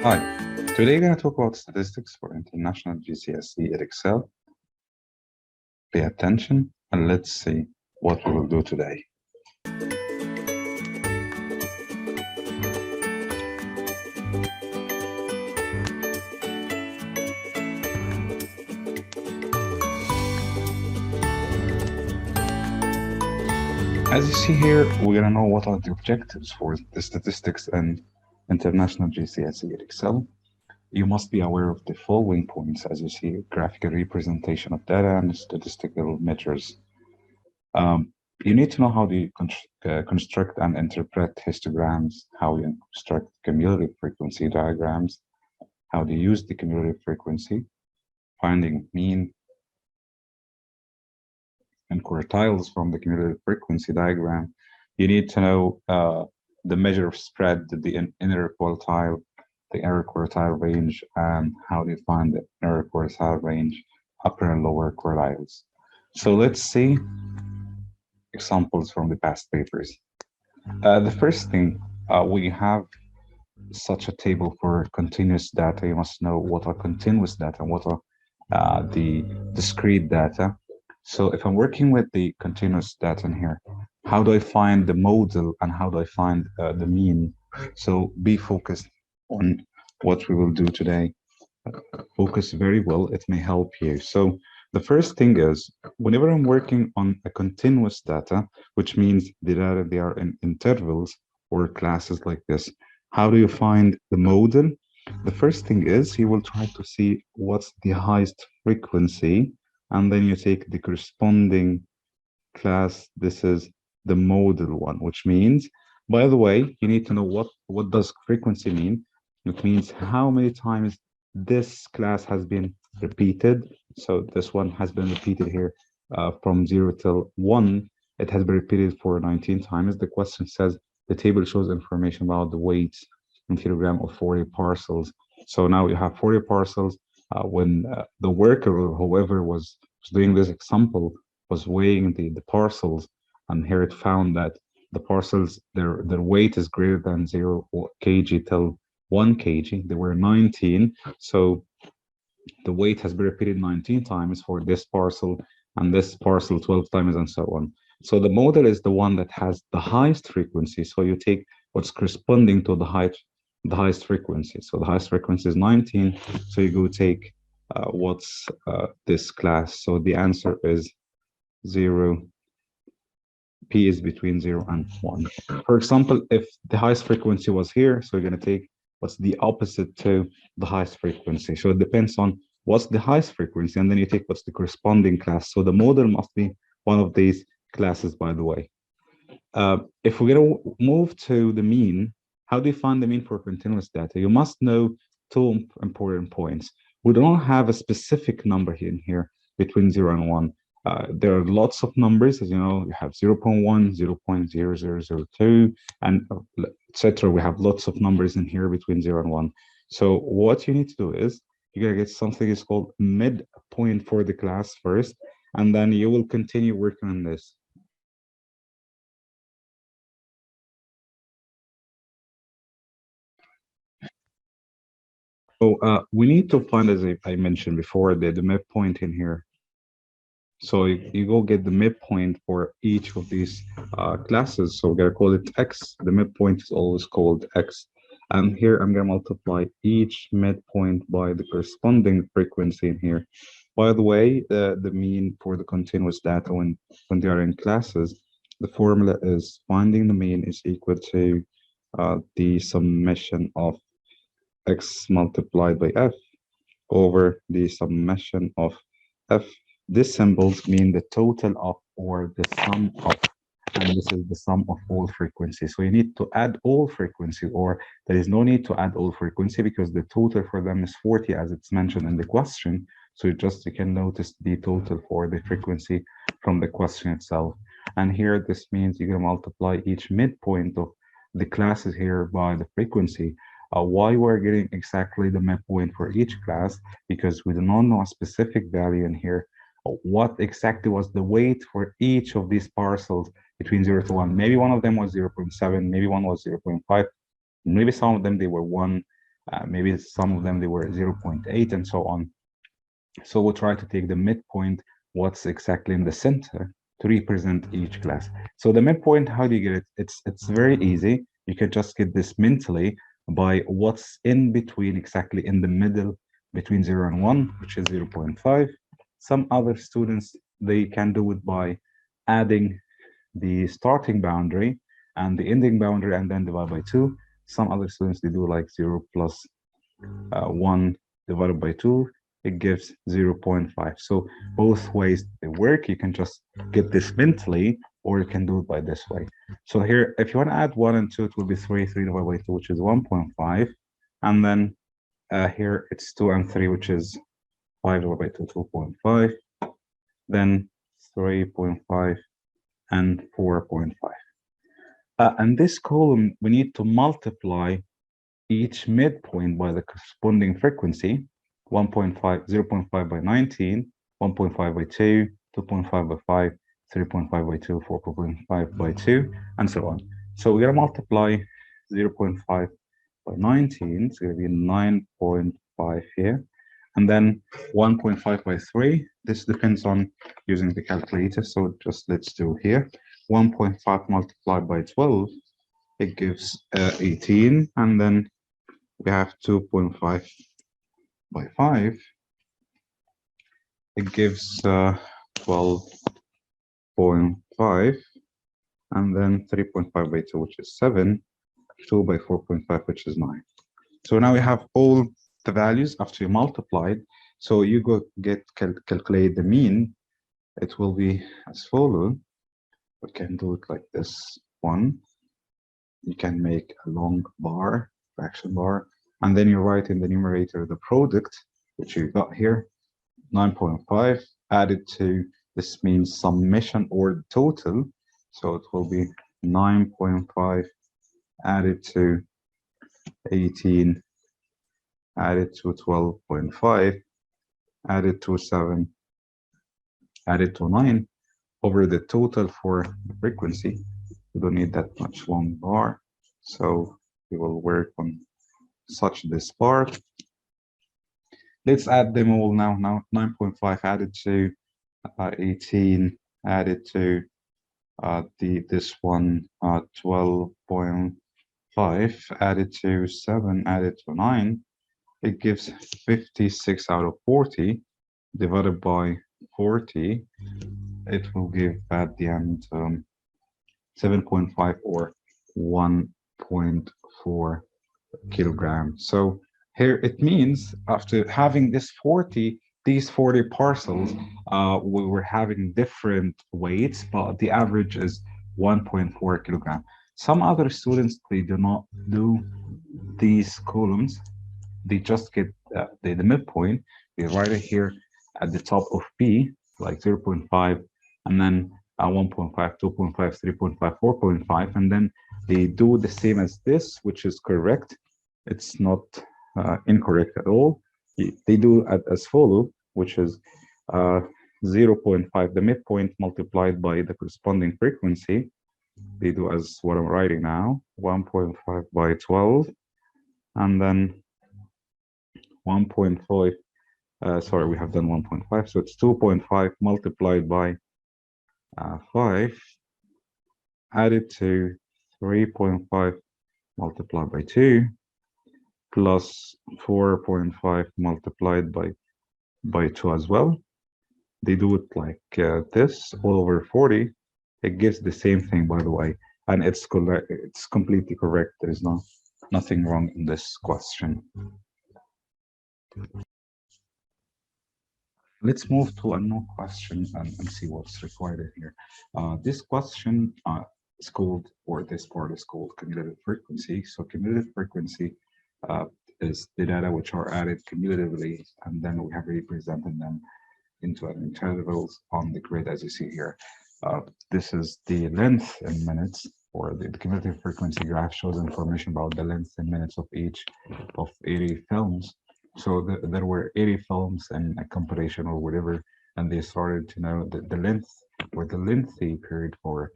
Hi, today we're going to talk about statistics for International GCSE Edexcel. Pay attention and let's see what we will do today. As you see here, we're going to know what are the objectives for the statistics and International GCSE Edexcel. You must be aware of the following points as you see graphical representation of data and statistical measures. You need to know how to construct and interpret histograms, how you construct cumulative frequency diagrams, how to use the cumulative frequency, finding mean and quartiles from the cumulative frequency diagram. You need to know the measure of spread, the inner quartile, the error quartile range, and how to find the error quartile range, upper and lower quartiles. So let's see examples from the past papers. The first thing, we have such a table for continuous data. You must know what are continuous data and what are the discrete data. So if I'm working with the continuous data in here, how do I find the model and how do I find the mean? So be focused on what we will do today. Focus very well, it may help you. So the first thing is, whenever I'm working on a continuous data, which means the data, they are in intervals or classes like this, how do you find the model? The first thing is you will try to see what's the highest frequency, and then you take the corresponding class. This is the model one, which means, by the way, you need to know what does frequency mean. It means how many times this class has been repeated. So this one has been repeated here from 0 till 1. It has been repeated for 19 times. The question says the table shows information about the weights in kilogram of 40 parcels. So now you have 40 parcels. When the worker or whoever was doing this example was weighing the parcels, and here it found that the parcels, their weight is greater than 0 kg till 1 kg. There were 19. So the weight has been repeated 19 times for this parcel and this parcel 12 times and so on. So the model is the one that has the highest frequency. So you take what's corresponding to the highest frequency. So the highest frequency is 19. So you go take what's this class. So the answer is 0. P is between 0 and 1. For example, if the highest frequency was here, so you're going to take what's the opposite to the highest frequency. So it depends on what's the highest frequency, and then you take what's the corresponding class. So the model must be one of these classes, by the way. If we're going to move to the mean, how do you find the mean for continuous data? You must know two important points. We don't have a specific number in here between 0 and 1. There are lots of numbers, as you know, you have 0 0.1, 0 0.0002, and etc. We have lots of numbers in here between 0 and 1. So what you need to do is you're going to get something is called midpoint for the class first, and then you will continue working on this. So we need to find, as I mentioned before, the midpoint in here. So you go get the midpoint for each of these classes. So we're going to call it X. The midpoint is always called X. And here I'm going to multiply each midpoint by the corresponding frequency in here. By the way, the mean for the continuous data when they are in classes, the formula is finding the mean is equal to the summation of X multiplied by F over the summation of F. These symbols mean the total of or the sum of, and this is the sum of all frequencies. So you need to add all frequency, or there is no need to add all frequency because the total for them is 40 as it's mentioned in the question. So you can notice the total for the frequency from the question itself. And here this means you're going to multiply each midpoint of the classes here by the frequency. Why we're getting exactly the midpoint for each class? Because we do not know a specific value in here. What exactly was the weight for each of these parcels between 0 to 1? Maybe one of them was 0.7, maybe one was 0.5, maybe some of them they were 1. Maybe some of them, they were 0.8 and so on. So we'll try to take the midpoint, what's exactly in the center, to represent each class. So the midpoint, how do you get it? It's very easy. You can just get this mentally by what's in between, exactly in the middle between 0 and 1, which is 0.5. Some other students, they can do it by adding the starting boundary and the ending boundary and then divide by 2. Some other students, they do like 0 plus 1 divided by 2, it gives 0.5. So both ways they work. You can just get this mentally, or you can do it by this way. So here, if you want to add 1 and 2, it will be 3 divided by 2, which is 1.5. And then here it's 2 and 3, which is 5 divided by 2, 2.5. Then 3.5 and 4.5. And this column, we need to multiply each midpoint by the corresponding frequency. 1.5, 0.5 by 19, 1.5 by 2, 2.5 by 5, 3.5 by 2, 4.5 by 2, and so on. So we're going to multiply 0.5 by 19, it's going to be 9.5 here. And then 1.5 by 3, this depends on using the calculator, so just let's do here. 1.5 multiplied by 12, it gives 18, and then we have 2.5 by 5, it gives 12.5, and then 3.5 by 2, which is 7, 2 by 4.5, which is 9. So now we have all the values after you multiplied. So you go calculate the mean. It will be as follows. We can do it like this. 1. You can make a long bar, fraction bar, and then you write in the numerator the product, which you got here, 9.5, added to, this means summation or total. So it will be 9.5 added to 18, added to 12.5, added to 7, added to 9, over the total for the frequency. We don't need that much long bar, so we will work on such this part. Let's add them all now. Now 9.5 added to 18, added to this one 12.5, added to 7, added to 9. It gives 56 out of 40 divided by 40. It will give at the end 7.5 or 1.4 kilograms. So here it means after having these 40 parcels, we were having different weights, but the average is 1.4 kilogram. Some other students, they do not do these columns. They just get the midpoint. They write it here at the top of P, like 0.5, and then 1.5, 2.5, 3.5, 4.5, and then they do the same as this, which is correct. It's not incorrect at all. They do as follow, which is 0.5, the midpoint multiplied by the corresponding frequency. They do as what I'm writing now, 1.5 by 12, and then 1.5, sorry, we have done 1.5, so it's 2.5 multiplied by 5, added to 3.5 multiplied by 2, plus 4.5 multiplied by 2 as well. They do it like this, all over 40. It gives the same thing, by the way, and it's completely correct. There is nothing wrong in this question. Let's move to a new question and see what's required here. This question is called, or this part is called cumulative frequency. So cumulative frequency is the data which are added cumulatively, and then we have represented them into intervals on the grid, as you see here. This is the length in minutes, or the cumulative frequency graph shows information about the length in minutes of each of 80 films. So there were 80 films in a compilation or whatever, and they started to know the length or the lengthy period for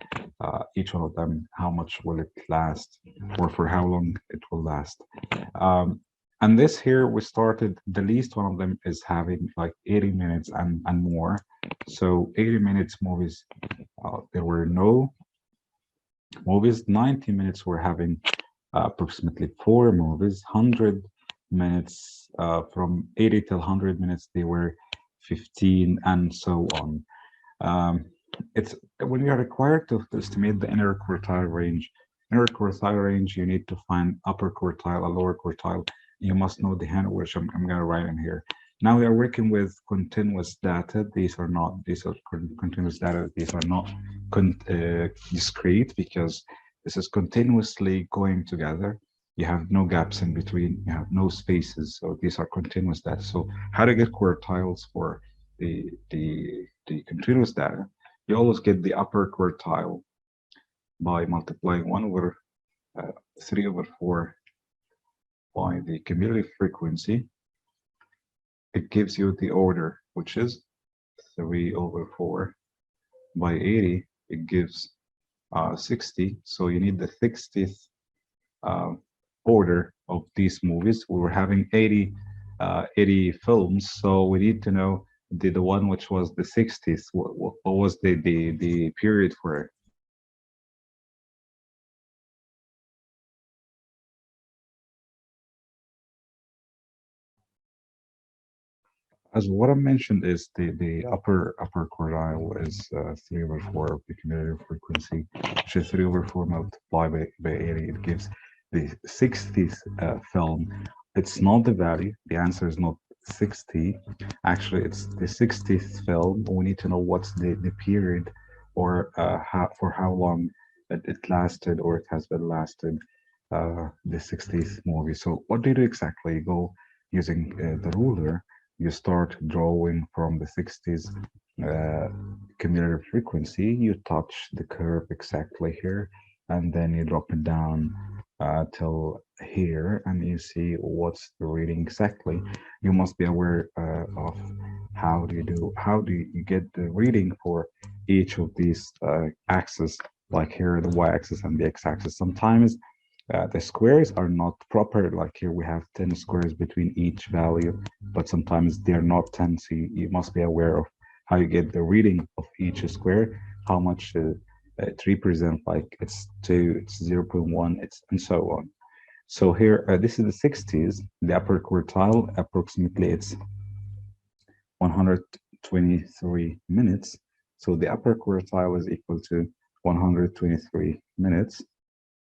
each one of them, how much will it last, or for how long it will last. And this here, we started, the least one of them is having like 80 minutes and more. So 80 minutes movies, there were no movies. 90 minutes were having approximately 4 movies. 100 minutes, from 80 till 100 minutes, they were 15, and so on. Um, it's when you are required to estimate the inner quartile range. Inner quartile range, you need to find upper quartile, a lower quartile. You must know the hand, which I'm going to write in here. Now we are working with continuous data. These are not, these are continuous data. These are not discrete, because this is continuously going together. You have no gaps in between. You have no spaces. So these are continuous data. So how to get quartiles for the continuous data? You always get the upper quartile by multiplying 1 over 3 over 4 by the cumulative frequency. It gives you the order, which is 3 over 4 by 80. It gives 60. So you need the 60th order of these movies. We were having 80 films, so we need to know the one which was the 60th. What was the period for it? As what I mentioned is the upper quartile is 3 over 4 of the cumulative frequency, which is 3 over 4 multiplied by 80. It gives the 60th film. It's not the value. The answer is not 60. Actually, it's the 60th film. We need to know what's the period, or for how long it lasted, or it has been lasted, the 60th movie. So what do you do exactly? You go using the ruler. You start drawing from the 60s cumulative frequency. You touch the curve exactly here, and then you drop it down till here, and you see what's the reading exactly. You must be aware of how do you get the reading for each of these axes, like here the y-axis and the x-axis. Sometimes the squares are not proper, like here we have 10 squares between each value, but sometimes they're not 10, so you must be aware of how you get the reading of each square, how much it represents, like it's 2, it's 0.1, it's, and so on. So here, this is the 60s, the upper quartile, approximately it's 123 minutes. So the upper quartile is equal to 123 minutes.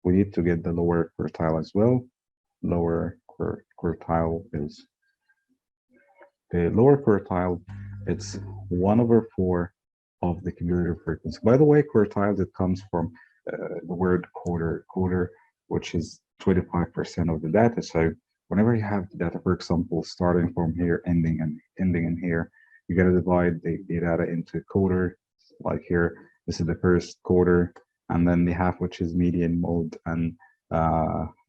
We need to get the lower quartile as well. Lower quartile is, the lower quartile, it's 1 over 4 of the cumulative frequency. By the way, quartiles, it comes from the word quarter, which is 25% of the data. So whenever you have the data, for example, starting from here, ending in here, you got to divide the data into quarter. Like here, this is the first quarter, and then the half, which is median, mode, and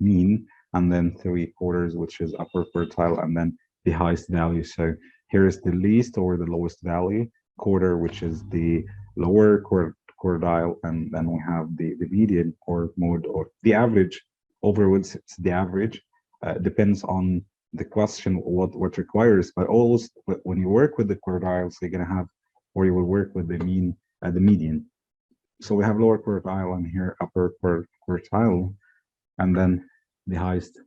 mean, and then 3/4, which is upper quartile, and then the highest value. So here is the least or the lowest value, quarter, which is the lower quartile, and then we have the median or mode, or the average. Overall, it's the average. Depends on the question what requires, but always when you work with the quartiles, you're gonna have, or you will work with the mean, the median. So we have lower quartile and here upper quartile, and then the highest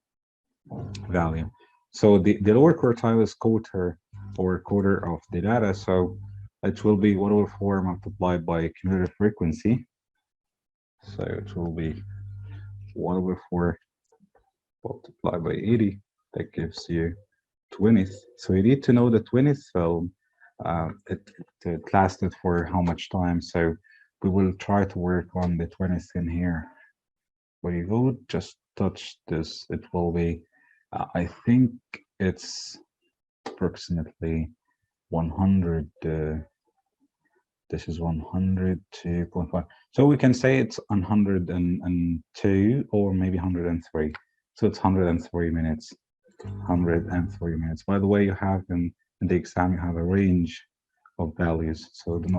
value. So the lower quartile is quarter of the data. So it will be 1 over 4 multiplied by cumulative frequency. So it will be 1 over 4 multiplied by 80. That gives you 20th. So you need to know the 20th film. It lasted for how much time. So we will try to work on the 20th in here. When you go just touch this, it will be, I think it's approximately 100. This is 102.5. So we can say it's 102 or maybe 103. So it's 103 minutes. 103 minutes. By the way, you have in the exam, you have a range of values. So do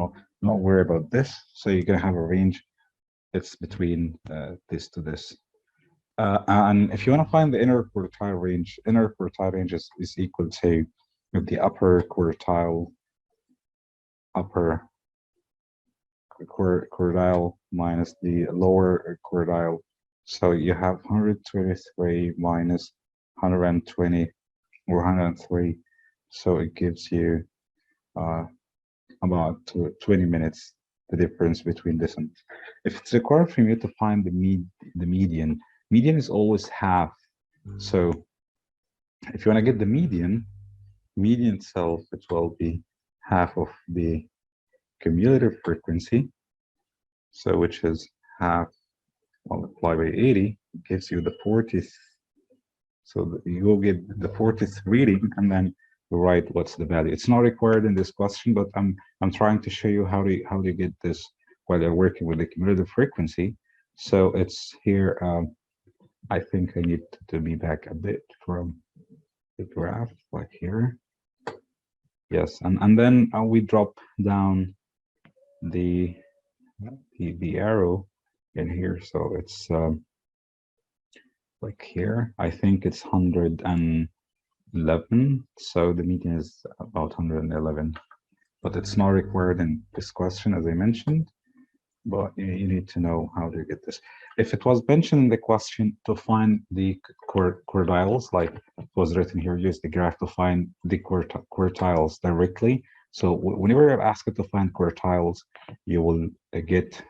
not worry about this. So you're gonna have a range. It's between this to this. And if you want to find the inner quartile range is equal to the upper quartile minus the lower quartile. So you have 123 minus 120 or 103. So it gives you about 20 minutes, the difference between this and if it's required for you to find the median is always half. So if you want to get the median itself, it will be half of the cumulative frequency. So which is half multiplied by 80 gives you the 40th. So you will get the 40th reading and then you write what's the value. It's not required in this question, but I'm trying to show you how do you get this while you're working with the cumulative frequency. So it's here. I think I need to be back a bit from the graph, like here. Yes, and then we drop down the arrow in here, so it's like here. I think it's 111, so the median is about 111, but it's not required in this question, as I mentioned. But you need to know how to get this. If it was mentioned in the question to find the quartiles, like it was written here, use the graph to find the quartiles directly. So whenever you're asked to find quartiles, you will get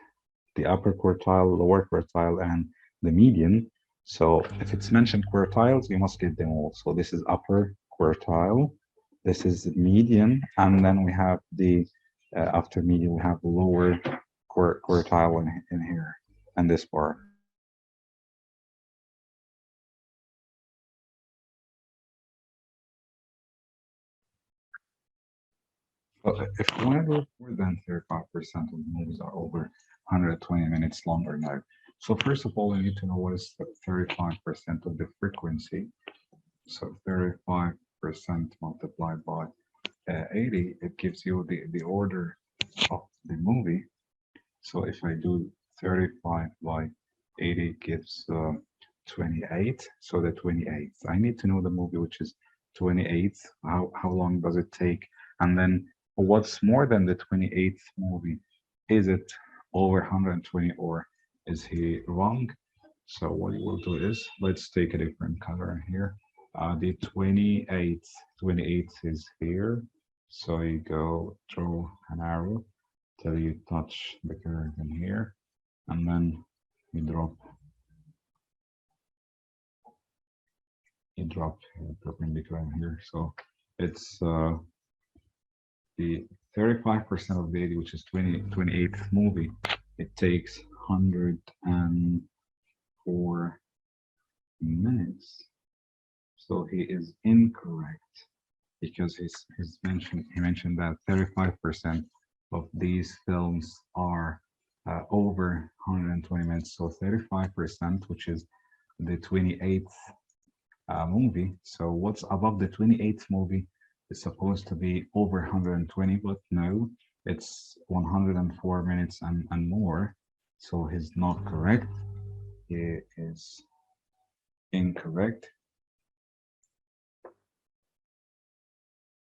the upper quartile, lower quartile, and the median. So if it's mentioned quartiles, you must get them all. So this is upper quartile, this is median, and then we have the after median, we have lower quartile in here and this bar. But if you want to go more than 35% of the movies are over 120 minutes longer now. So first of all, you need to know what is 35% of the frequency. So 35% multiplied by 80, it gives you the order of the movie. So if I do 35 by 80 gives 28. So the 28th, I need to know the movie, which is 28th. How long does it take? And then what's more than the 28th movie? Is it over 120 or is he wrong? So what you will do is, let's take a different color here. The 28th is here. So you go draw an arrow till you touch the curve in here, and then you drop perpendicular in here. So it's the 35% of the 80, which is 28th movie. It takes 104 minutes. So he is incorrect because he mentioned that 35% of these films are over 120 minutes. So 35%, which is the 28th movie. So what's above the 28th movie is supposed to be over 120, but no, it's 104 minutes and more. So he's not correct. He is incorrect.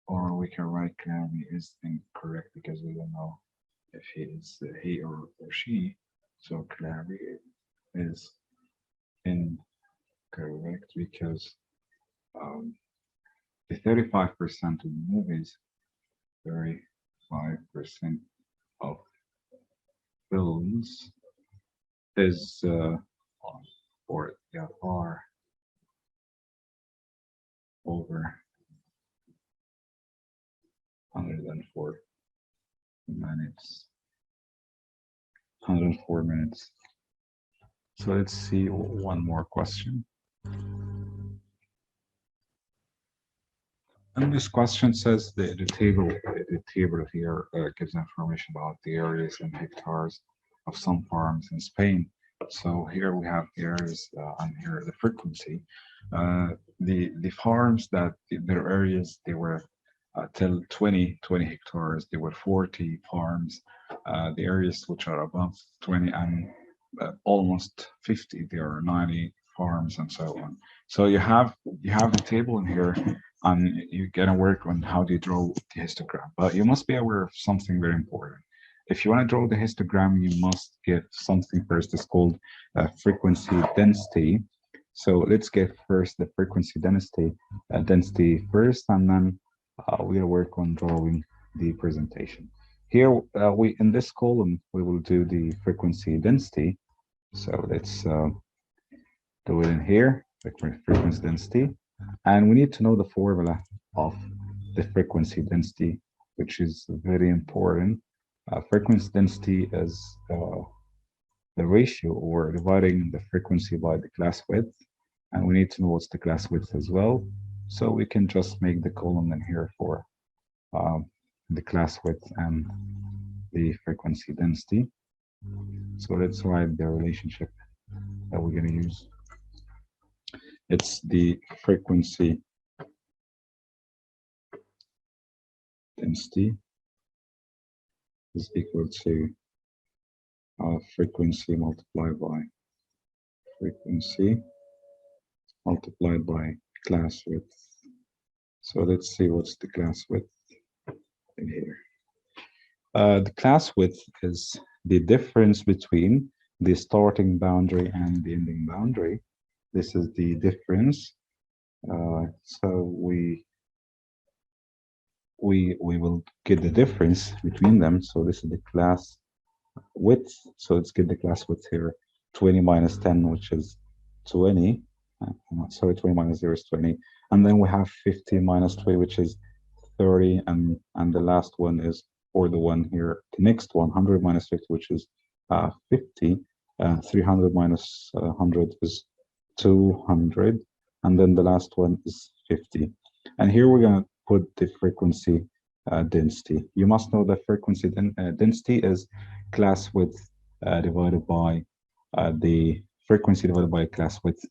Or we can write Clary is incorrect because we don't know if he is he or she. So Clary is incorrect because the 35% of the movies, 35% of films is or yeah, are over 104 minutes. 104 minutes. So let's see one more question. And this question says the table here gives information about the areas in hectares of some farms in Spain. So here we have the areas and here the frequency. The farms that their areas they were till 20 hectares, there were 40 farms. The areas which are above 20 and almost 50, there are 90 farms and so on. So you have the table in here, and you're gonna work on how do you draw the histogram. But you must be aware of something very important. If you want to draw the histogram, you must get something first. It's called frequency density. So let's get first the frequency density first, and then we'll work on drawing the presentation. Here, we in this column we will do the frequency density. So let's do it in here, frequency density, and we need to know the formula of the frequency density, which is very important. Frequency density is the ratio or dividing the frequency by the class width, and we need to know what's the class width as well. So we can just make the column in here for the class width and the frequency density. So let's write the relationship that we're going to use. It's the frequency density is equal to frequency multiplied by frequency multiplied by class width. So let's see what's the class width in here. The class width is the difference between the starting boundary and the ending boundary. This is the difference. So we will get the difference between them. So this is the class width. So let's get the class width here. 20 minus 10, which is 20. Sorry, 20 minus 0 is 20. And then we have 50 minus 20, which is 30. And the last one is, or the one here, the next one, 100 minus 50, which is 50. 300 minus 100 is 200. And then the last one is 50. And here we're going to put the frequency density. You must know that frequency density is class width divided by the frequency divided by class width.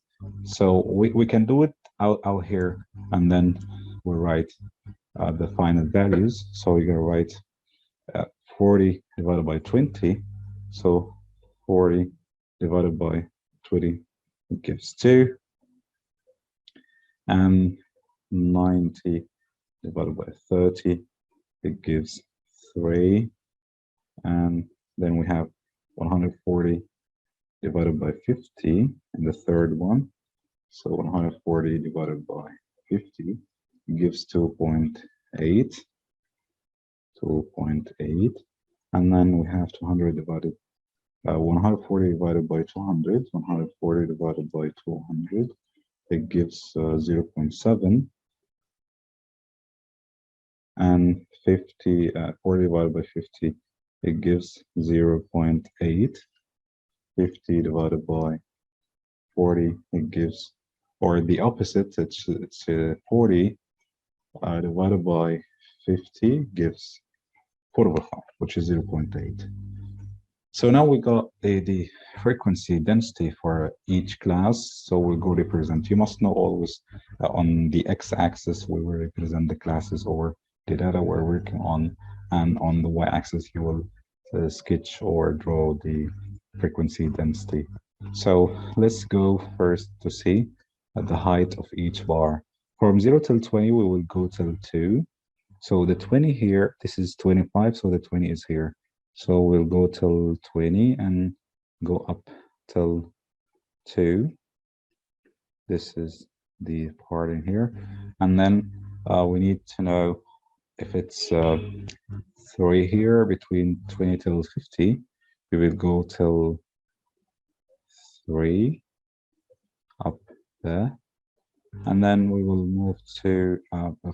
So we can do it out here, and then we'll write the final values. So you're going to write 40 divided by 20. So 40 divided by 20 gives 2. And 90 divided by 30, it gives 3. And then we have 140 divided by 50 in the third one. So 140 divided by 50 gives 2.8. 2.8. And then we have 140 divided by 200. 140 divided by 200. It gives 0.7. And 40 divided by 50, it gives 0.8. 50 divided by 40, it gives, or the opposite, it's 40 divided by 50 gives 4/5, which is 0.8. So now we got the frequency density for each class. So we'll go represent. You must know always on the x-axis we will represent the classes or the data we're working on, and on the y-axis you will sketch or draw the frequency density. So let's go first to see the height of each bar. From 0 till 20, we will go till 2. So the 20 here, this is 25, so the 20 is here. So we'll go till 20 and go up till 2. This is the part in here. And then we need to know if it's 3 here between 20 till 50. We will go till 3 up there. And then we will move to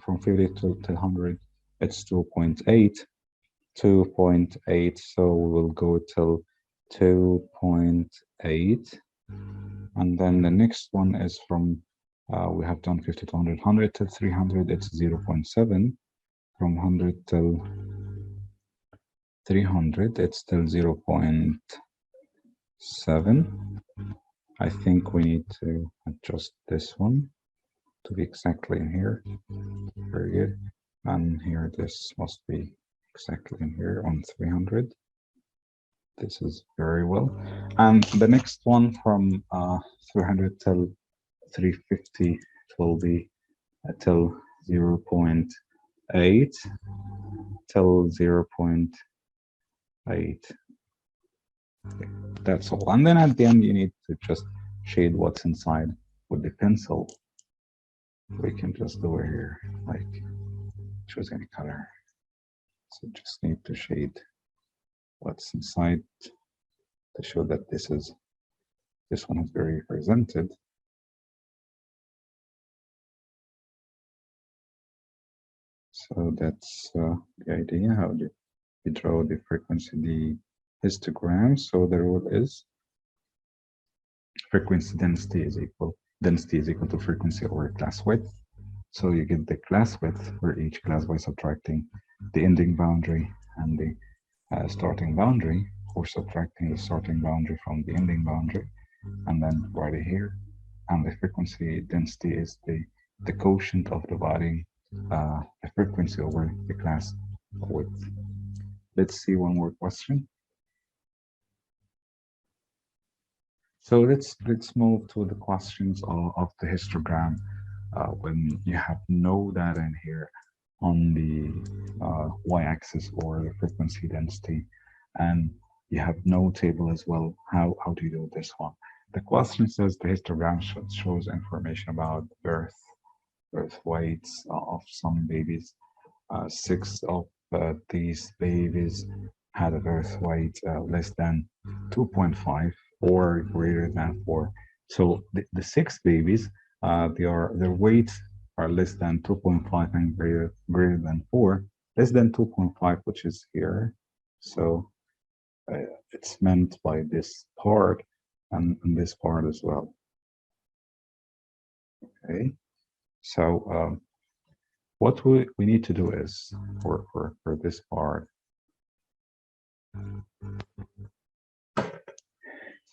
from 50 to 100. It's 2.8. 2.8, so we will go till 2.8, and then the next one is from we have done 50 to 100, 100 to 300, it's 0.7. From 100 till 300, it's still 0.7. I think we need to adjust this one to be exactly in here. Very good. And here this must be exactly in here on 300. This is very well. And the next one from 300 till 350 will be till 0.8 till 0.8. That's all. And then at the end, you need to just shade what's inside with the pencil. We can just do it here, like choose any color. So just need to shade what's inside to show that this one is very represented. So that's the idea. How do you draw the frequency, the histogram? So the rule is frequency density is equal to frequency over class width. So you get the class width for each class by subtracting the ending boundary and the starting boundary, or subtracting the starting boundary from the ending boundary, and then write it here. And the frequency density is the quotient of dividing the frequency over the class width. Let's see one more question. So let's move to the questions of the histogram. When you have no data in here on the y-axis or the frequency density, and you have no table as well, how do you do this one? The question says the histogram shows information about birth weights of some babies. 6 of these babies had a birth weight less than 2.5 or greater than 4. So the 6 babies, their weights are less than 2.5 and greater than 4, less than 2.5, which is here. So it's meant by this part and this part as well. Okay, so what we need to do is for this part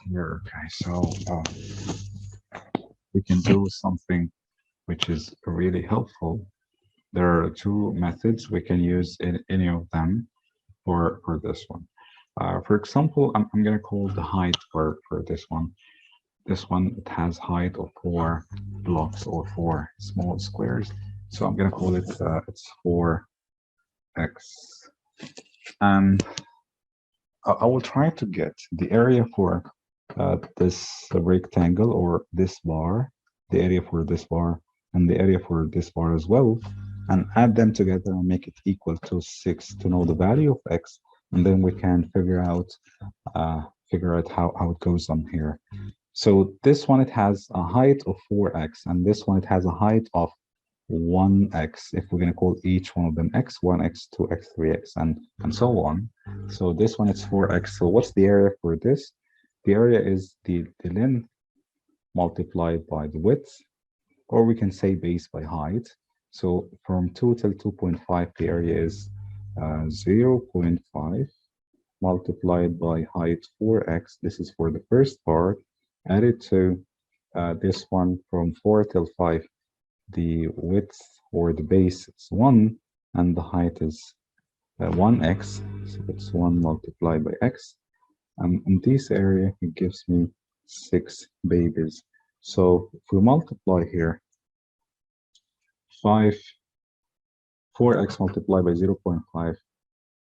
here. Okay, so we can do something which is really helpful. There are 2 methods we can use in any of them for this one. For example, I'm going to call the height for this one. This one, it has height of 4 blocks or 4 small squares. So I'm going to call it, it's 4x. And I will try to get the area for this rectangle or this bar, the area for this bar, and the area for this bar as well, and add them together and make it equal to 6 to know the value of x, and then we can figure out how it goes on here. So this one, it has a height of 4x, and this one, it has a height of 1x, if we're going to call each one of them x, 1x, 2x, 3x, and so on. So this one is 4x. So what's the area for this? The area is the length multiplied by the width, or we can say base by height. So from 2 till 2.5, the area is 0.5 multiplied by height 4x. This is for the first part. Added to this one from 4 till 5. The width or the base is 1, and the height is 1x. So it's 1 multiplied by x. And in this area, it gives me 6 babies. So if we multiply here, 4x multiplied by 0.5,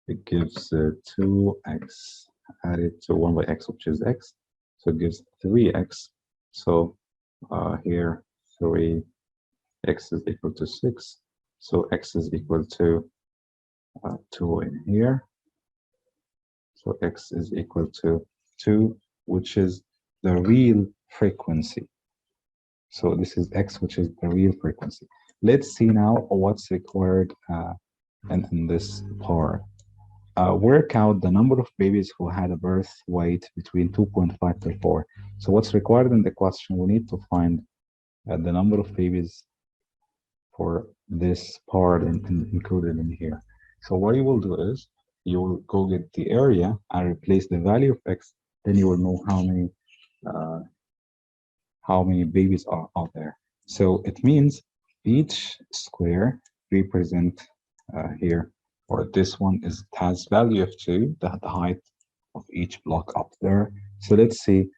it gives 2x added to 1 by x, which is x. So it gives 3x. So here, 3x is equal to 6. So x is equal to 2 in here. So x is equal to 2, which is the real frequency. So this is x, which is the real frequency. Let's see now what's required in this part. Work out the number of babies who had a birth weight between 2.5 to 4. So what's required in the question, we need to find the number of babies for this part included in here. So what you will do is, you will go get the area and replace the value of x, then you will know how many babies are out there. So it means each square represent here, or this one has value of 2, the height of each block up there. So let's see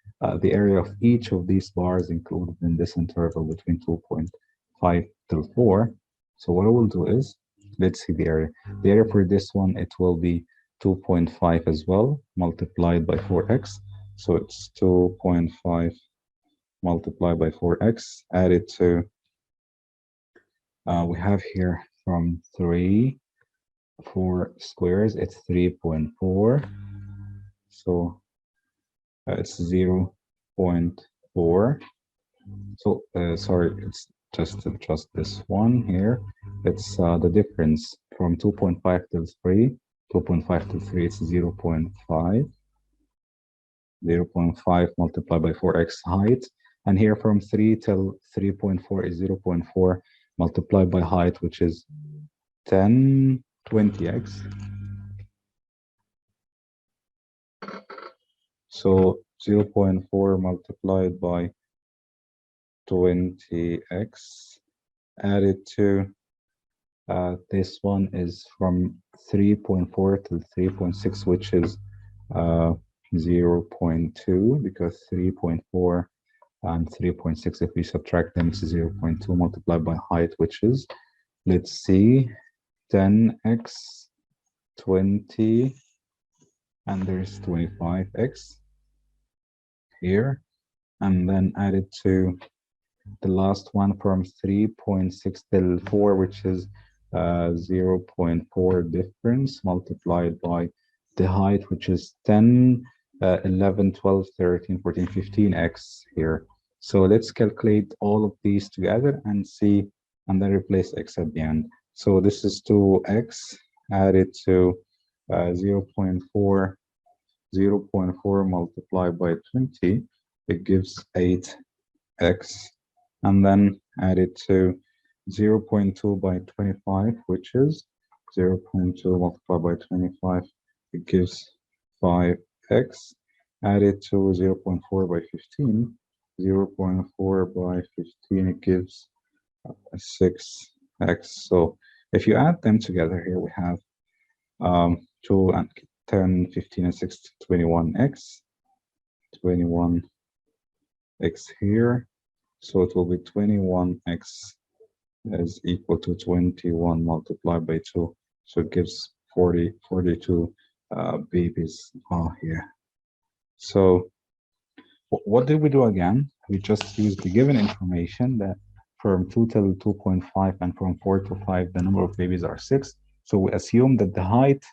the area of each of these bars included in this interval between 2.5 till 4. So what I will do is, let's see the area. The area for this one, it will be 2.5 as well, multiplied by 4x. So it's 2.5 multiplied by 4x, added to, we have here from 4 squares, it's 3.4. So it's 0.4. So sorry, it's just this one here. It's the difference from 2.5 to 3. 2.5 to 3, it's 0.5. 0.5 multiplied by 4x height. And here from 3 till 3.4 is 0.4 multiplied by height, which is 20x. So 0.4 multiplied by 20x added to this one is from 3.4 to 3.6, which is 0.2, because 3.4 and 3.6, if we subtract them, it's 0.2 multiplied by height, which is, let's see, 10x, 20, and there's 25x here, and then added to the last one from 3.6 till 4, which is 0.4 difference multiplied by the height, which is 10, 11, 12, 13, 14, 15x here. So let's calculate all of these together and see, and then replace x at the end. So this is 2x added to 0.4 multiplied by 20, it gives 8x, and then added to 0.2 by 25, which is 0.2 multiplied by 25, it gives 5x, added to 0.4 by 15, 0.4 by 15, it gives 6x. So if you add them together here, we have 2 and 10, 15, and 6, 21x, 21x here. So it will be 21x is equal to 21 multiplied by 2. So it gives 42 babies here. So what did we do again? We just used the given information that from 2 till 2.5 and from 4 to 5, the number of babies are 6. So we assume that the height,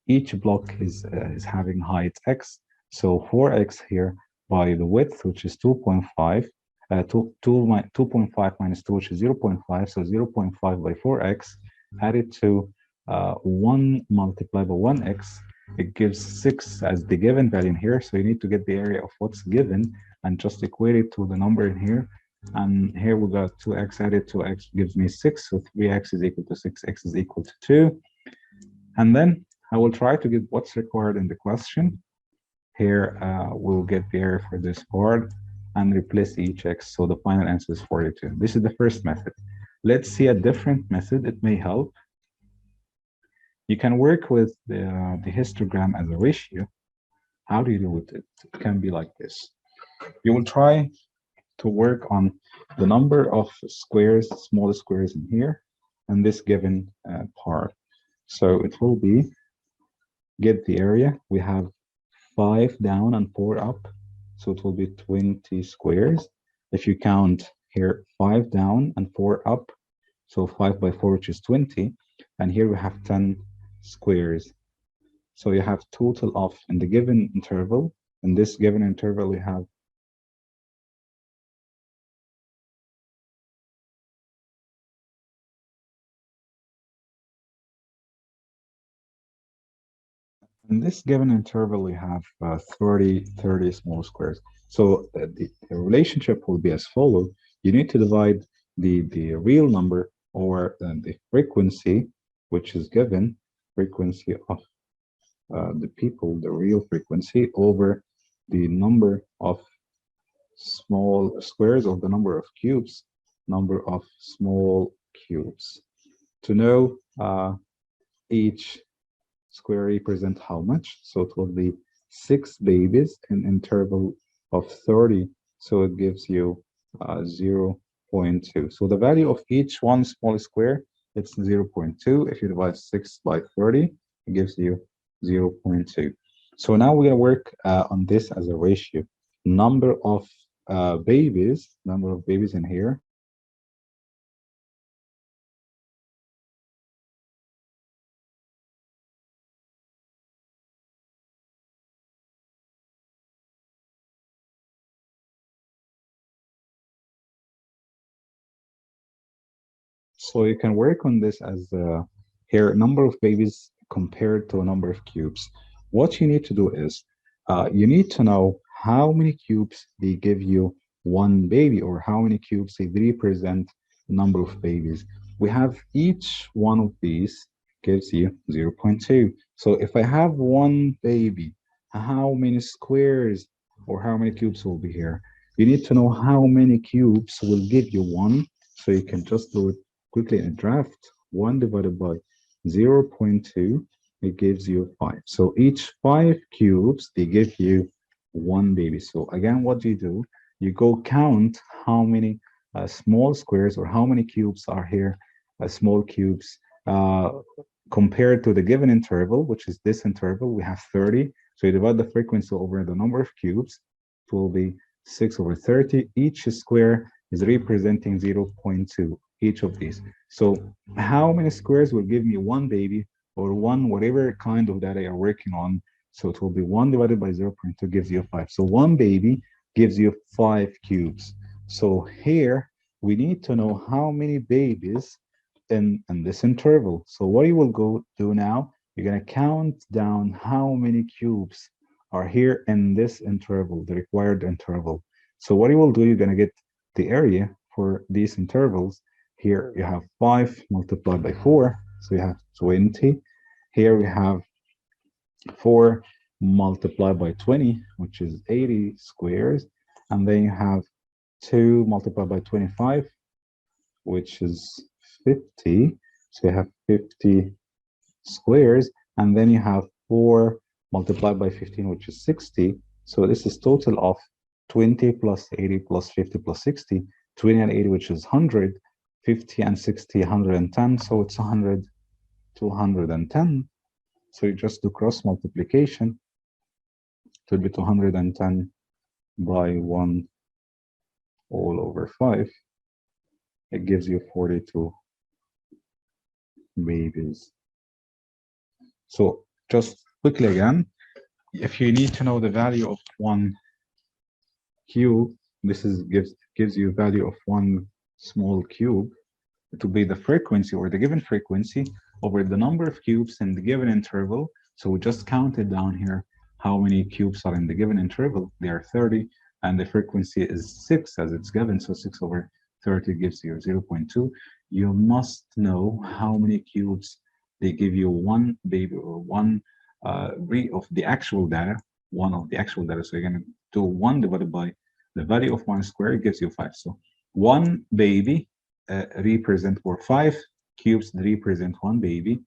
each block is having height x. So 4x here by the width, which is 2.5. 2.5 minus 2, which is 0.5, so 0.5 by 4x, added to 1 multiplied by 1x, it gives 6 as the given value in here, so you need to get the area of what's given and just equate it to the number in here, and here we got 2x added to x gives me 6, so 3x is equal to 6, x is equal to 2, and then I will try to get what's required in the question. Here we'll get the area for this part and replace each x, so the final answer is 42. This is the first method. Let's see a different method, it may help. You can work with the histogram as a ratio. How do you do with it? It can be like this. You will try to work on the number of squares, small squares in here, and this given part. So it will be, get the area, we have 5 down and 4 up. So it will be 20 squares. If you count here 5 down and 4 up, so 5 by 4, which is 20. And here we have 10 squares. So you have total of, in the given interval, in this given interval, we have in this given interval, we have 30 small squares. So the relationship will be as follows. You need to divide the real number or the frequency, which is given, frequency of the people, the real frequency, over the number of small squares or the number of cubes, number of small cubes. To know each square represent how much, so it will be 6 babies in interval of 30. So it gives you 0.2. So the value of each one small square, it's 0.2. If you divide 6 by 30, it gives you 0.2. So now we're going to work on this as a ratio. Number of babies in here. So you can work on this as here, number of babies compared to a number of cubes. What you need to do is you need to know how many cubes they give you one baby, or how many cubes they represent the number of babies. We have each one of these gives you 0.2. So if I have one baby, how many squares or how many cubes will be here? You need to know how many cubes will give you one, so you can just do it quickly in draft. 1 divided by 0.2, it gives you 5. So each 5 cubes, they give you one baby. So again, what do? You go count how many small squares or how many cubes are here, small cubes, uh, compared to the given interval, which is this interval, we have 30. So you divide the frequency over the number of cubes, it will be 6 over 30. Each square is representing 0.2, each of these. So how many squares will give me one baby, or one, whatever kind of data you're working on? So it will be 1 divided by 0.2 gives you 5. So one baby gives you 5 cubes. So here we need to know how many babies in this interval. So what you will go do now, you're going to count down how many cubes are here in this interval, the required interval. So what you will do, you're going to get the area for these intervals. Here you have 5 multiplied by 4, so you have 20. Here we have 4 multiplied by 20, which is 80 squares. And then you have 2 multiplied by 25, which is 50. So you have 50 squares. And then you have 4 multiplied by 15, which is 60. So this is total of 20 plus 80 plus 50 plus 60, 20 and 80, which is 100, 50 and 60, 110. So it's 100, 210. So you just do cross multiplication. It will be 210 by 1 all over 5. It gives you 42 babies. So just quickly again, if you need to know the value of one cube, this is gives you value of one small cube. It will be the frequency or the given frequency over the number of cubes in the given interval. So we just counted down here how many cubes are in the given interval. They are 30, and the frequency is 6 as it's given. So 6 over 30 gives you 0.2. You must know how many cubes they give you one baby, or one of the actual data, one of the actual data. So you're going to do 1 divided by the value of 1 square, it gives you 5. So one baby represent, or 5 cubes represent one baby.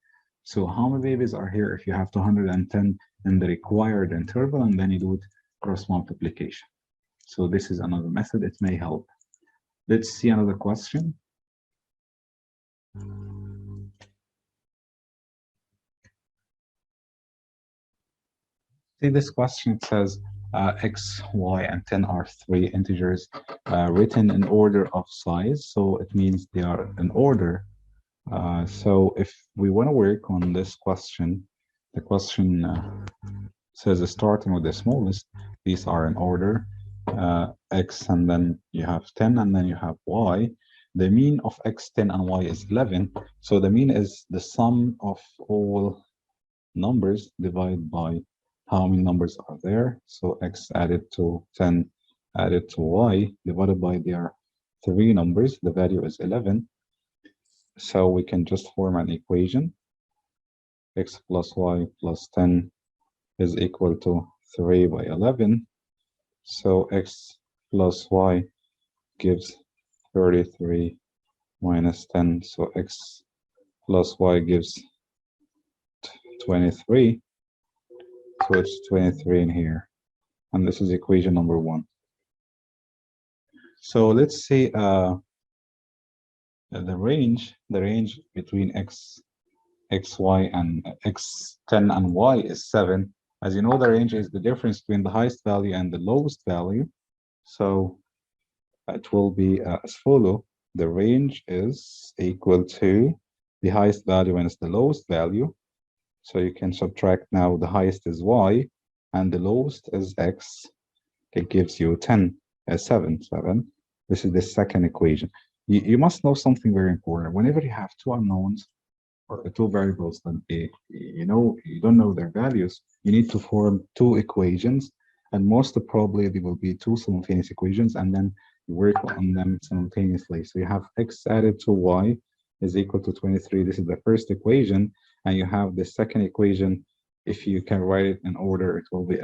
So how many babies are here if you have 210 in the required interval, and then you do it cross multiplication? So this is another method, it may help. Let's see another question. See this question, it says x, y, and 10 are 3 integers written in order of size. So it means they are in order. So if we want to work on this question, the question says starting with the smallest, these are in order, x, and then you have 10, and then you have y. The mean of x, 10, and y is 11. So the mean is the sum of all numbers divided by how many numbers are there. So x added to 10 added to y divided by their 3 numbers, the value is 11. So we can just form an equation. X plus y plus 10 is equal to 3 by 11. So x plus y gives 33 minus 10. So x plus y gives 23. put 23 in here. And this is equation number 1. So let's see the range between xy and x10 and y is 7. As you know, the range is the difference between the highest value and the lowest value. So it will be as follow. The range is equal to the highest value minus the lowest value. So you can subtract now. The highest is y and the lowest is x. It gives you 10 as 7. This is the second equation. You must know something very important. Whenever you have two unknowns or two variables that you don't know their values, you need to form two equations, and most probably they will be two simultaneous equations, and then you work on them simultaneously. So you have x added to y is equal to 23. This is the first equation, and you have the second equation. If you can write it in order, it will be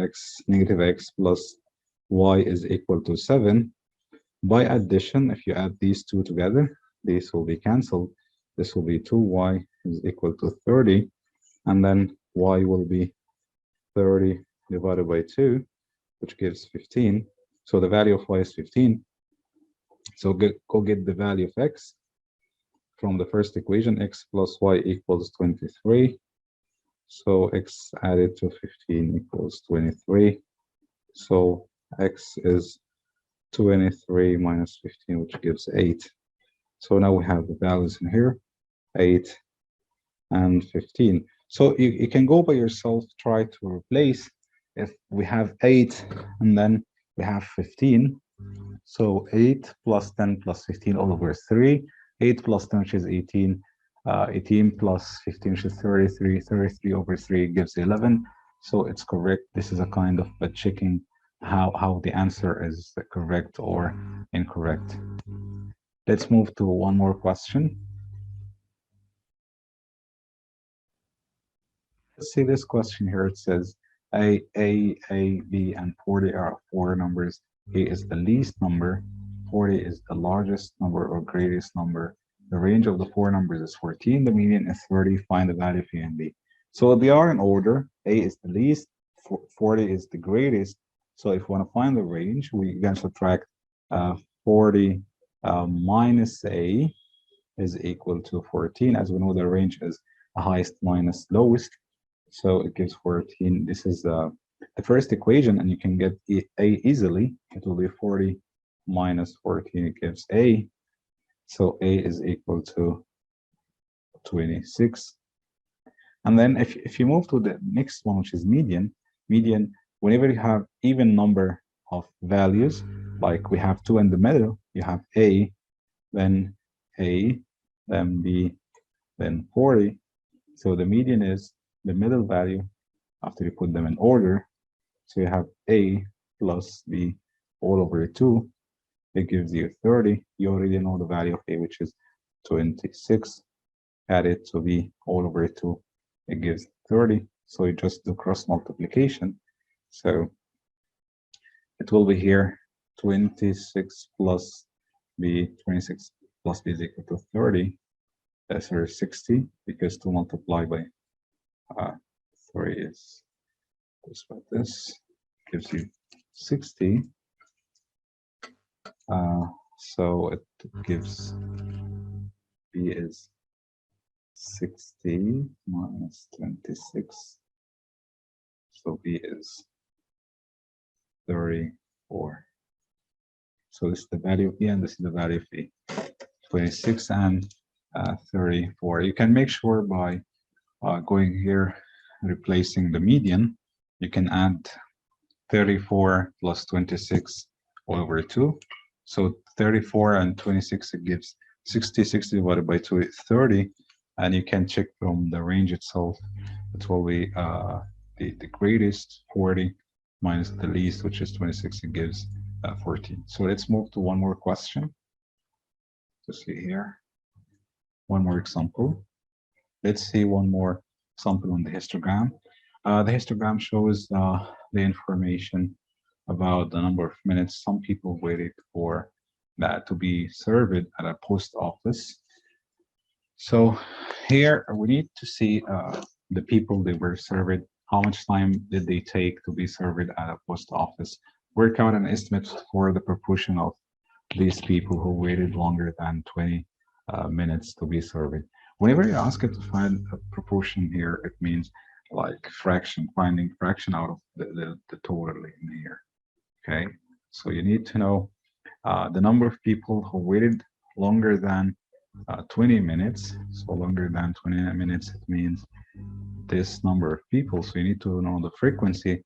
negative x plus y is equal to 7. By addition, if you add these two together, these will be cancelled. This will be 2y is equal to 30, and then y will be 30 divided by 2, which gives 15. So the value of y is 15. So go get the value of x from the first equation. X plus y equals 23. So x added to 15 equals 23. So x is 23 minus 15, which gives 8. So now we have the values in here, 8 and 15. So you can go by yourself, try to replace. If we have 8 and then we have 15, so 8 plus 10 plus 15 all over 3. 8 plus 10, which is 18. 18 plus 15, which is 33. 33 over 3 gives 11. So it's correct. This is a kind of checking how the answer is correct or incorrect. Let's move to one more question. Let's see this question here. It says A, B, and 40 are four numbers. A is the least number, 40 is the largest number or greatest number. The range of the four numbers is 14. The median is 30. Find the value of A and B. So they are in order. A is the least, 40 is the greatest. So if we want to find the range, we can subtract 40 minus A is equal to 14. As we know, the range is the highest minus lowest. So it gives 14. This is the first equation, and you can get A easily. It will be 40 minus 14. It gives A. So A is equal to 26. And then if you move to the next one, which is median, whenever you have even number of values, like we have 2 in the middle, you have A, then B, then 40. So the median is the middle value after you put them in order. So you have A plus B all over 2. It gives you 30. You already know the value of A, which is 26. Add it to B all over 2. It gives 30. So you just do cross multiplication. So it will be here 26 plus B, 26 plus B is equal to 30. That's 60, because 2 multiplied by 3 is just like this, gives you 60. So it gives B is 60 minus 26. So B is 34. So this is the value of B, and this is the value of B. 26 and 34. You can make sure by going here, replacing the median, you can add 34 plus 26 all over 2. So 34 and 26, it gives 60. 60 divided by 2 is 30. And you can check from the range itself. It will be the greatest, 40, minus the least, which is 26. It gives 14. So let's move to one more question. To see here, one more example. Let's see one more example on the histogram. The histogram shows the information about the number of minutes some people waited for that to be served at a post office. So here we need to see the people that were served how much time did they take to be served at a post office. Work out an estimate for the proportion of these people who waited longer than 20 minutes to be served. Whenever you ask it to find a proportion here, it means like fraction, finding fraction out of the total in here. Okay, so you need to know the number of people who waited longer than 20 minutes. So longer than 20 minutes, it means this number of people. So you need to know the frequency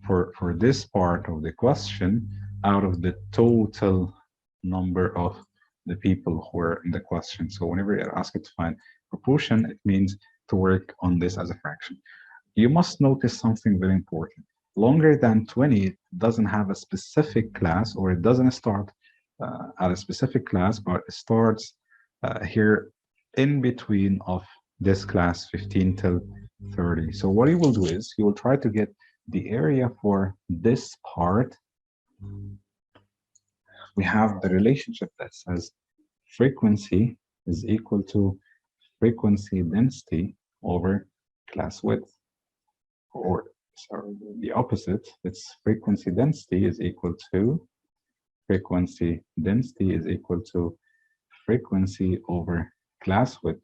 for this part of the question out of the total number of the people who are in the question. So whenever you ask it to find proportion, it means to work on this as a fraction. You must notice something very important. Longer than 20 doesn't have a specific class, or it doesn't start at a specific class, but it starts here in between of this class 15 till 30. So what you will do is you will try to get the area for this part. We have the relationship that says frequency is equal to frequency density over class width, or sorry, the opposite. It's frequency density is equal to frequency over class width.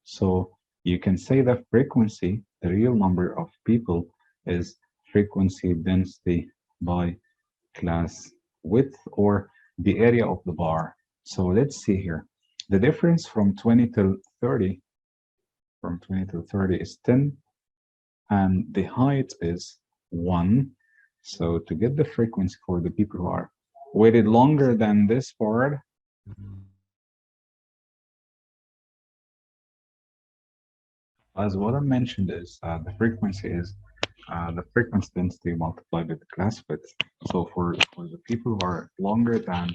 So you can say that frequency, the real number of people, is frequency density by class width, or the area of the bar. So let's see here. The difference from 20 till 30, is 10, and the height is 1. So to get the frequency for the people who are waited longer than this part, as what I mentioned, is the frequency is the frequency density multiplied with the class width. So for the people who are longer than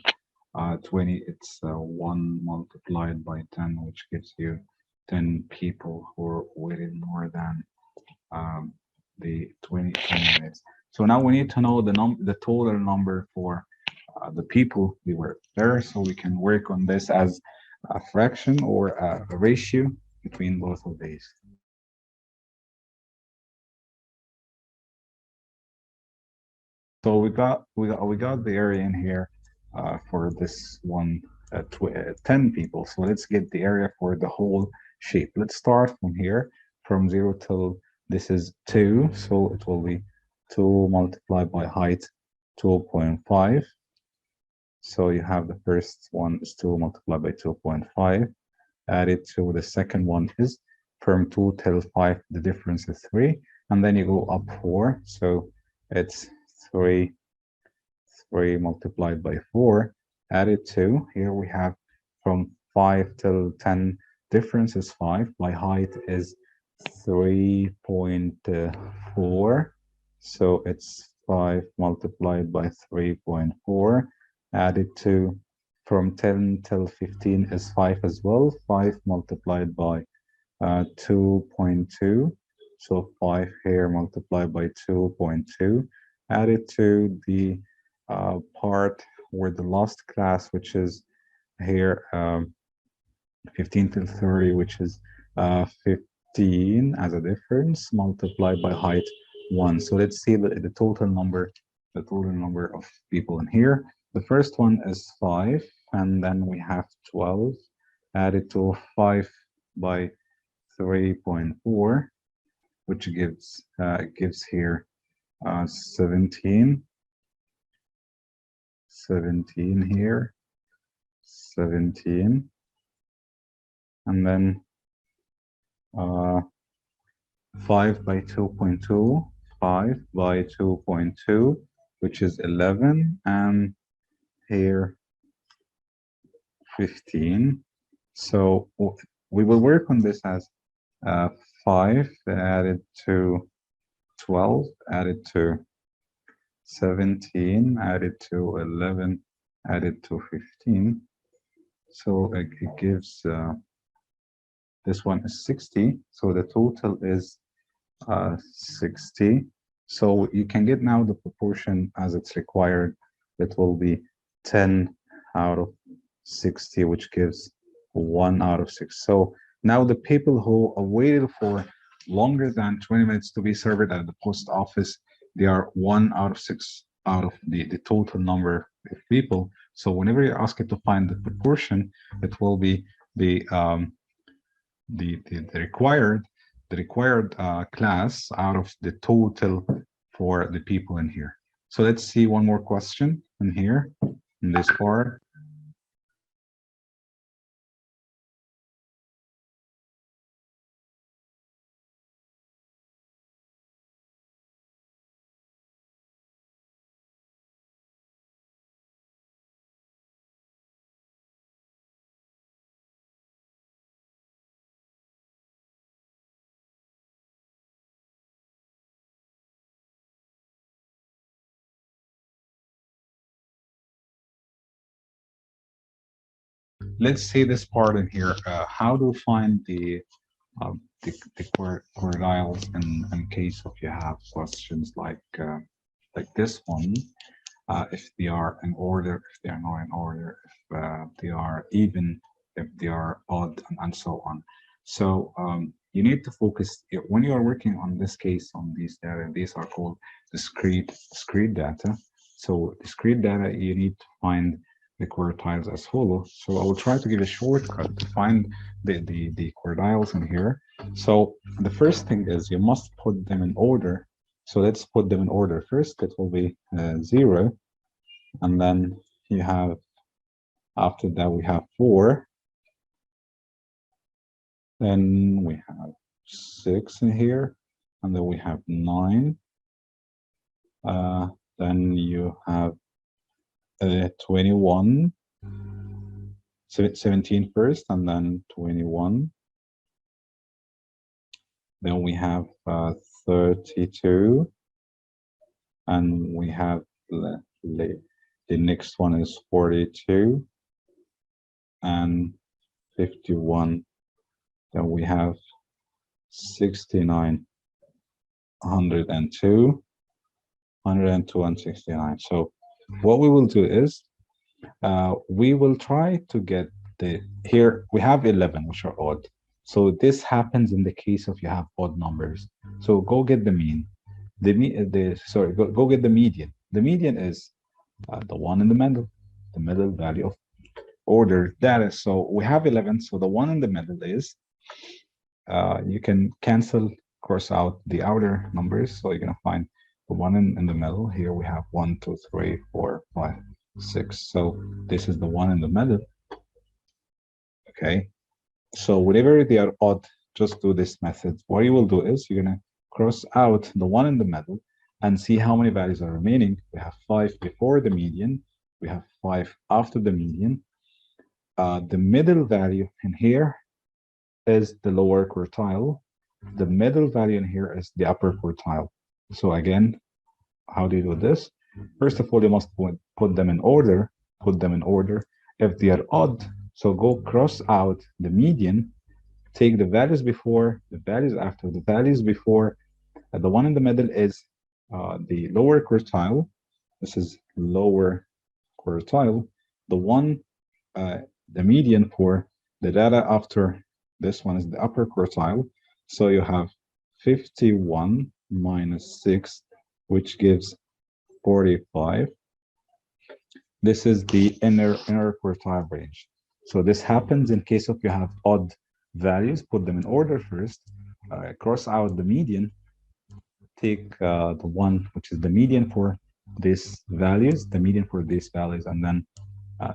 20, it's 1 multiplied by 10, which gives you 10 people who waited more than the 20 minutes. So now we need to know the total number for the people we were there, so we can work on this as a fraction or a ratio between both of these. So we got the area in here for this one 10 people. So let's get the area for the whole shape. Let's start from here, from 0 till this is 2. So it will be 2 multiplied by height 2.5. So you have the first one is 2 multiplied by 2.5. Added to the second one is from 2 till 5, the difference is 3. And then you go up 4. So it's 3 multiplied by 4. Added to, here we have from 5 till 10, difference is 5. By height is 3.4. So it's 5 multiplied by 3.4. Added to, from 10 till 15 is 5 as well. 5 multiplied by 2.2. So 5 here multiplied by 2.2. Added to the part where the last class, which is here 15 till 30, which is 15 as a difference, multiplied by height 1. So let's see the total number of people in here. The first one is 5, and then we have 12 added to 5 by 3.4, which gives here 17 here, 17, and then 5 by 2.2, 5 by 2.2, which is 11, and here 15. So we will work on this as 5 added to 12 added to 17 added to 11 added to 15. So it gives this one is 60. So the total is 60. So you can get now the proportion as it's required. It will be 10 out of 60, which gives 1 out of 6. So now the people who waited for longer than 20 minutes to be served at the post office, they are 1 out of 6 out of the total number of people. So whenever you ask it to find the proportion, it will be the the required class out of the total for the people in here. So let's see one more question in here in this part. Let's see this part in here. How to find the quartiles in case of you have questions like this one. If they are in order, if they are not in order, if they are even, if they are odd, and so on. So you need to focus when you are working on this case on these data. These are called discrete data. So discrete data, you need to find the quartiles as follows. So I will try to give a shortcut to find the quartiles in here. So the first thing is you must put them in order. So let's put them in order. First, it will be 0, and then you have, after that we have 4, then we have 6 in here, and then we have 9. Then you have 21, 17 first, and then 21. Then we have 32, and we have the next one is 42 and 51. Then we have 69, 102, 102 and 69. So what we will do is we will try to get here we have 11, which are odd. So this happens in the case of you have odd numbers. So go get the mean. Go get the median. The median is the one in the middle value of ordered data. So we have 11. So the one in the middle is, you can cancel, cross out the outer numbers. So you're going to find the one in the middle. Here we have 1, 2, 3, 4, 5, 6. So this is the one in the middle. Okay. So whenever they are odd, just do this method. What you will do is you're going to cross out the one in the middle and see how many values are remaining. We have 5 before the median. We have 5 after the median. The middle value in here is the lower quartile. The middle value in here is the upper quartile. So again, how do you do this? First of all, you must put them in order. Put them in order. If they are odd, so go cross out the median, take the values before, the values after, the values before. The one in the middle is the lower quartile. This is lower quartile. The one, the median for the data after this one is the upper quartile. So you have 51 minus 6, which gives 45. This is the inner quartile range. So this happens in case of you have odd values. Put them in order first, cross out the median, take the one which is the median for these values, the median for these values, and then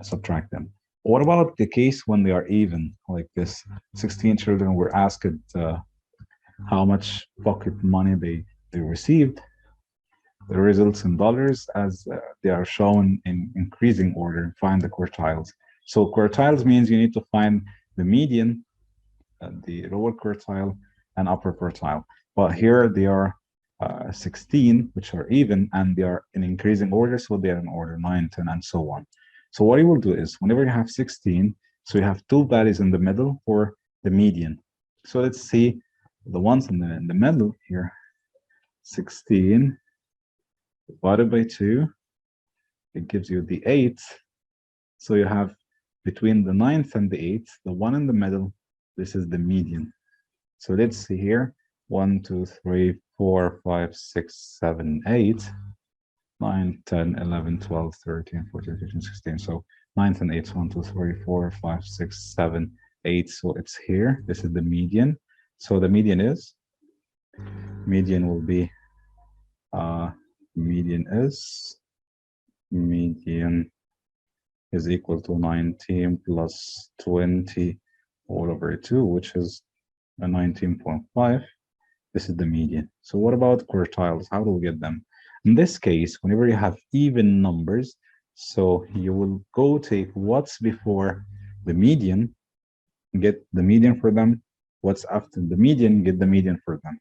subtract them. What about the case when they are even, like this? 16 children were asked how much pocket money they received. The results in dollars as they are shown in increasing order. Find the quartiles. So quartiles means you need to find the median, the lower quartile, and upper quartile. But here they are 16, which are even, and they are in increasing order. So they are in order 9, 10, and so on. So what you will do is whenever you have 16, so you have two values in the middle for the median. So let's see the ones in the middle here. 16 divided by 2, it gives you the 8. So you have between the 9th and the 8th, the one in the middle, this is the median. So let's see here, 1, 2, 3, 4, 5, 6, 7, 8, 9, 10, 11, 12, 13, 14, 15, 16. So 9 and 8, 1, 2, 3, 4, 5, 6, 7, 8. So it's here. This is the median. So the median will be, median is equal to 19 plus 20 all over 2, which is a 19.5. This is the median. So what about quartiles? How do we get them? In this case, whenever you have even numbers, so you will go take what's before the median, get the median for them. What's after the median, get the median for them.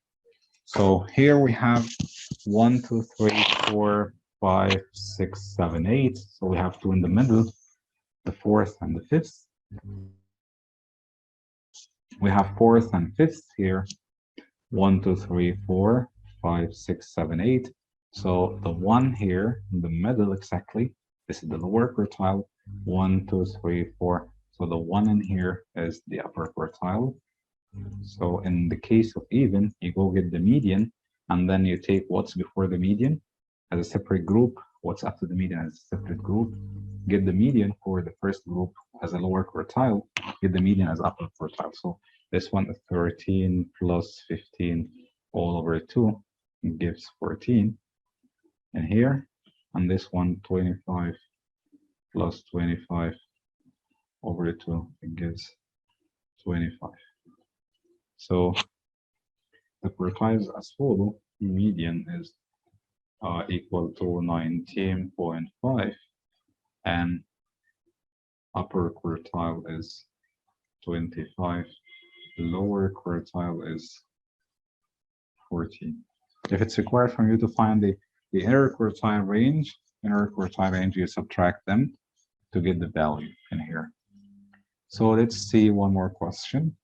So here we have 1, 2, 3, 4, 5, 6, 7, 8. So we have 2 in the middle, the fourth and the fifth. We have fourth and fifth here. 1, 2, 3, 4, 5, 6, 7, 8. So the one here in the middle exactly, this is the lower quartile. 1, 2, 3, 4. So the one in here is the upper quartile. So in the case of even, you go get the median, and then you take what's before the median as a separate group, what's after the median as a separate group, get the median for the first group as a lower quartile, get the median as upper quartile. So this one is 13 plus 15 all over 2 gives 14 in here, and this one 25 plus 25 over 2 it gives 25. So the quartiles as follow: median is equal to 19.5, and upper quartile is 25, lower quartile is 14. If it's required from you to find the inner quartile range, you subtract them to get the value in here. So let's see one more question.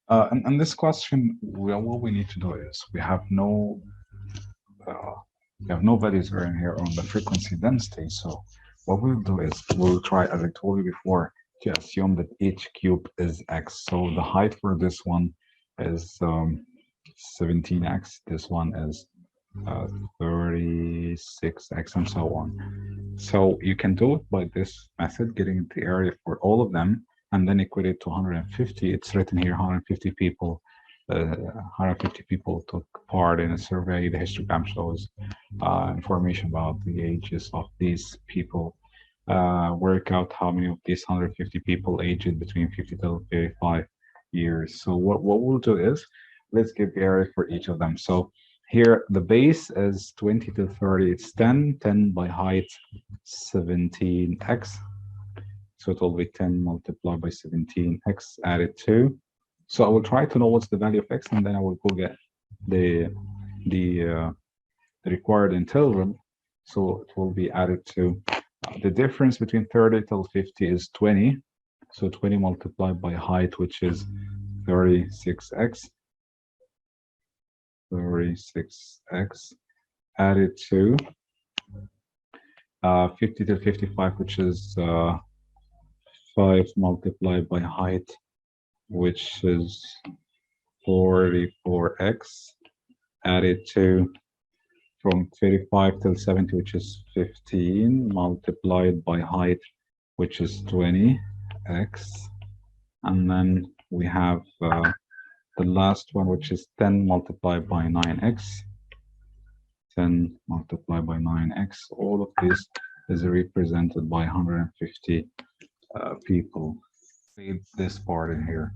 And this question, what we need to do is we have no values in here on the frequency density. So what we'll do is we'll try, as I told you before, to assume that each cube is x. So the height for this one is 17x. This one is 36x, and so on. So you can do it by this method, getting the area for all of them, and then equate it to 150. It's written here, 150 people. 150 people took part in a survey. The histogram shows information about the ages of these people. Work out how many of these 150 people aged between 50 to 35 years. So what we'll do is, let's get the area for each of them. So here, the base is 20 to 30, it's 10, 10 by height, 17x. So it will be 10 multiplied by 17x added 2. So I will try to know what's the value of x, and then I will go get the required interval. So it will be added to the difference between 30 till 50 is 20. So 20 multiplied by height, which is 36x. 36x added to 50 to 55, which is 5 multiplied by height, which is 44x, added to from 35 till 70, which is 15 multiplied by height, which is 20x, and then we have the last one, which is 10 multiplied by 9x. 10 multiplied by 9x. All of this is represented by 150 people. Read this part in here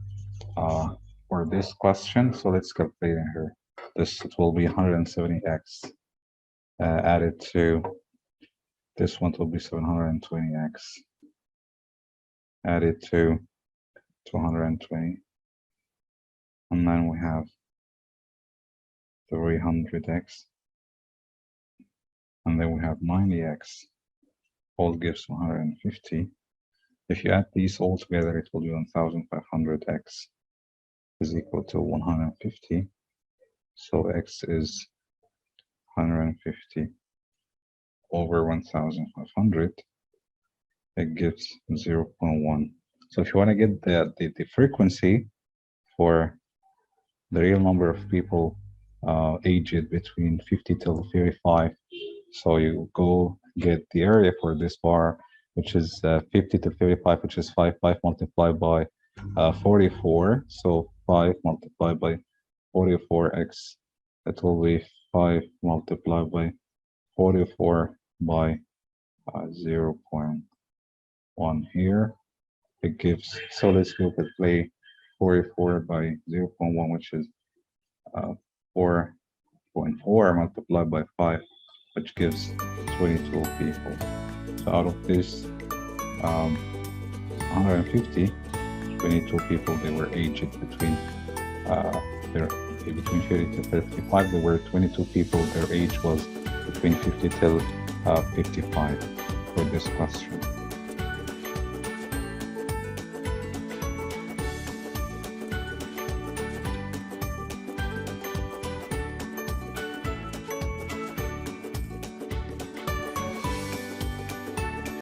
for this question. So let's calculate in here. This will be 170x added to this one will be 720x added to 220. And then we have 300x, and then we have 90x, all gives 150. If you add these all together, it will be 1500x is equal to 150. So x is 150 over 1500. It gives 0.1. So if you want to get the frequency for the real number of people aged between 50 till 35, so you go get the area for this bar, which is 50 to 35, which is 5 multiplied by 44. So 5 multiplied by 44x, it will be 5 multiplied by 44 by 0.1 here. It gives, so let's go and play 44 by 0.1, which is 4.4 multiplied by 5, which gives 22 people. So out of this 150, 22 people, they were aged between between 30 to 35. There were 22 people, their age was between 50 till 55 for this question.